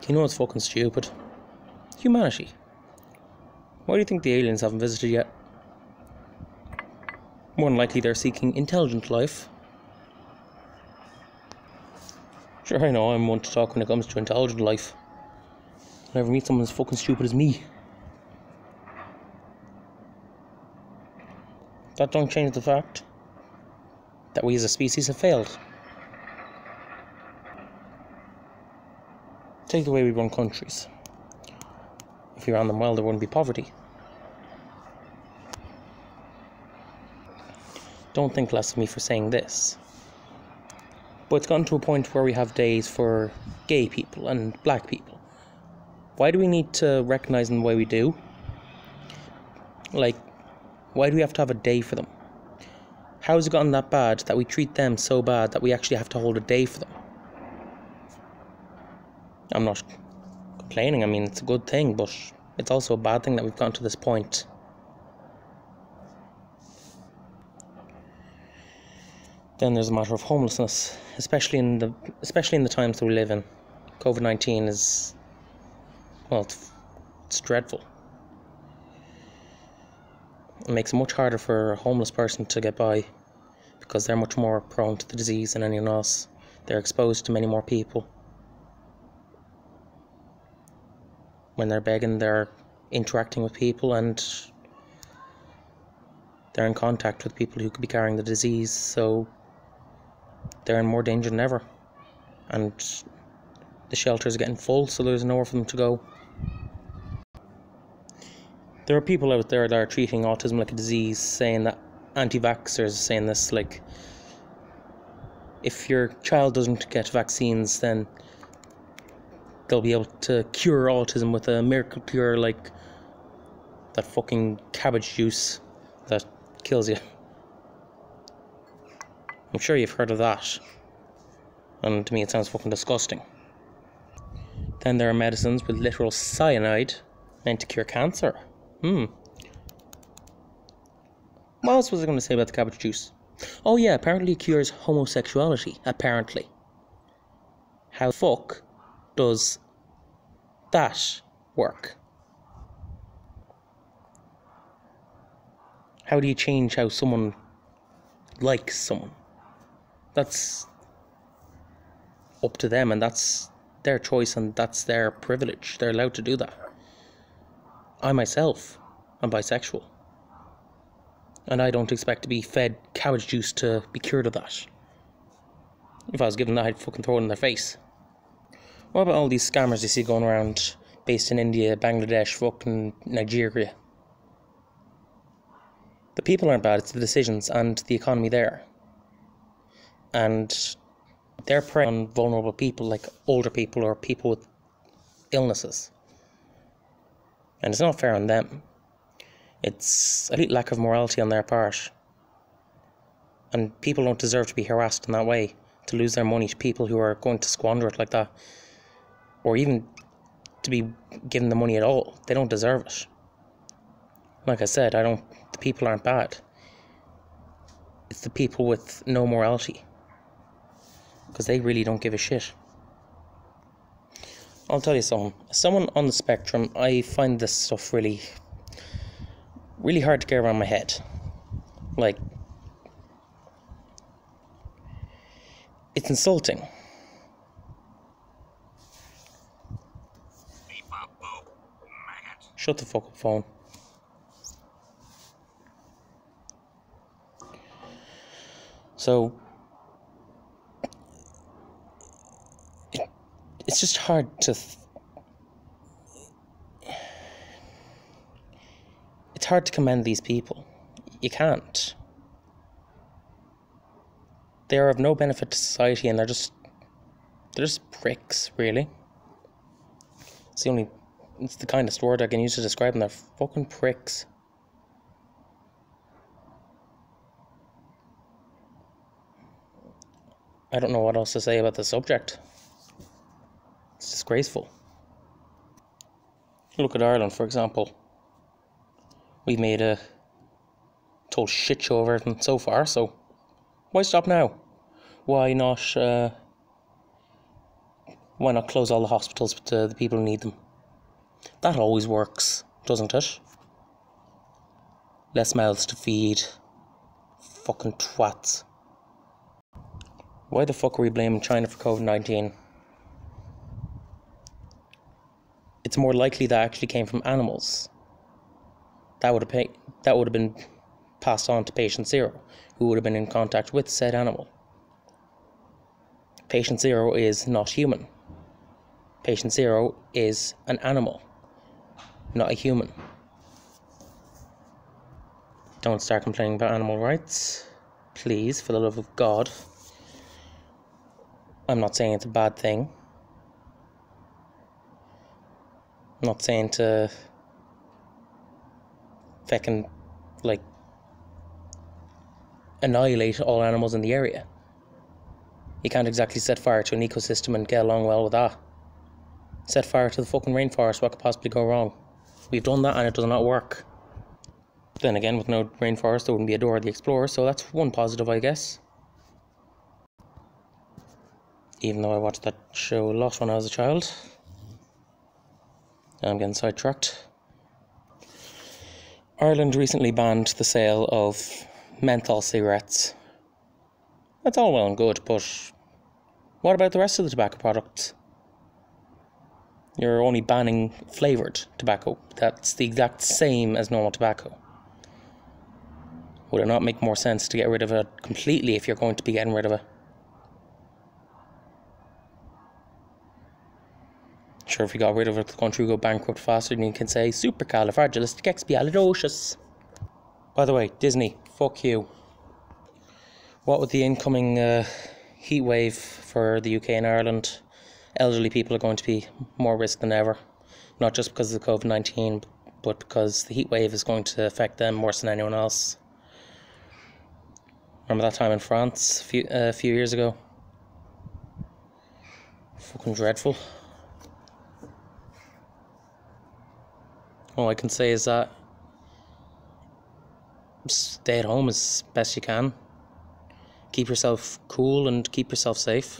You know what's fucking stupid? Humanity. Why do you think the aliens haven't visited yet? More than likely they're seeking intelligent life. Sure, I know I'm one to talk when it comes to intelligent life. I'll never meet someone as fucking stupid as me. That don't change the fact that we as a species have failed. Take the way we run countries. If we ran them well, there wouldn't be poverty. Don't think less of me for saying this. But it's gotten to a point where we have days for gay people and black people. Why do we need to recognise them the way we do? Like, why do we have to have a day for them? How has it gotten that bad that we treat them so bad that we actually have to hold a day for them? I'm not complaining, I mean, it's a good thing, but it's also a bad thing that we've gotten to this point. Then there's a matter of homelessness, especially in the times that we live in. COVID-19 is, well, it's dreadful. It makes it much harder for a homeless person to get by because they're much more prone to the disease than anyone else. They're exposed to many more people. When they're begging, they're interacting with people and they're in contact with people who could be carrying the disease, so they're in more danger than ever. And the shelters are getting full, so there's nowhere for them to go. There are people out there that are treating autism like a disease, saying that anti-vaxxers are saying this, like, if your child doesn't get vaccines, then they'll be able to cure autism with a miracle cure, like that fucking cabbage juice that kills you. I'm sure you've heard of that, and to me it sounds fucking disgusting. Then there are medicines with literal cyanide meant to cure cancer. What else was I going to say about the cabbage juice? Oh yeah, apparently it cures homosexuality, apparently. How the fuck does that work? How do you change how someone likes someone? That's up to them, and that's their choice, and that's their privilege. They're allowed to do that. I myself am bisexual, and I don't expect to be fed cabbage juice to be cured of that. If I was given that, I'd fucking throw it in their face. What about all these scammers you see going around, based in India, Bangladesh, fucking Nigeria? The people aren't bad, it's the decisions and the economy there. And they're preying on vulnerable people, like older people or people with illnesses. And it's not fair on them. It's a complete lack of morality on their part. And people don't deserve to be harassed in that way, to lose their money to people who are going to squander it like that. Or even to be given the money at all. They don't deserve it. Like I said, the people aren't bad. It's the people with no morality. Because they really don't give a shit. I'll tell you something. As someone on the spectrum, I find this stuff really, really hard to get around my head. Like, it's insulting. Shut the fuck up, phone. So, it's just hard to... It's hard to commend these people. You can't. They are of no benefit to society, and they're just pricks, really. It's the kindest word I can use to describe them. They're fucking pricks. I don't know what else to say about the subject. It's disgraceful. Look at Ireland, for example. We've made a total shit show of everything so far, so why stop now? Why not Why not close all the hospitals to the people who need them? That always works, doesn't it? Less mouths to feed. Fucking twats. Why the fuck are we blaming China for COVID-19? It's more likely that actually came from animals. That would have been passed on to patient 0, who would have been in contact with said animal. Patient 0 is not human. Patient 0 is an animal, not a human. Don't start complaining about animal rights. Please, for the love of God. I'm not saying it's a bad thing. I'm not saying to feckin' annihilate all animals in the area. You can't exactly set fire to an ecosystem and get along well with that. Set fire to the fucking rainforest, what could possibly go wrong? We've done that and it does not work. Then again, with no rainforest, there wouldn't be a Dora the Explorer, so that's one positive, I guess. Even though I watched that show a lot when I was a child. I'm getting sidetracked. Ireland recently banned the sale of menthol cigarettes. That's all well and good, but what about the rest of the tobacco products? You're only banning flavoured tobacco. That's the exact same as normal tobacco. Would it not make more sense to get rid of it completely if you're going to be getting rid of it? Sure, if we got rid of it, the country would go bankrupt faster than you can say supercalifragilisticexpialidocious. By the way, Disney, fuck you. What with the incoming heat wave for the UK and Ireland, elderly people are going to be more risk than ever. Not just because of the COVID-19, but because the heat wave is going to affect them worse than anyone else. Remember that time in France a few years ago? Fucking dreadful. All I can say is that stay at home as best you can. Keep yourself cool and keep yourself safe.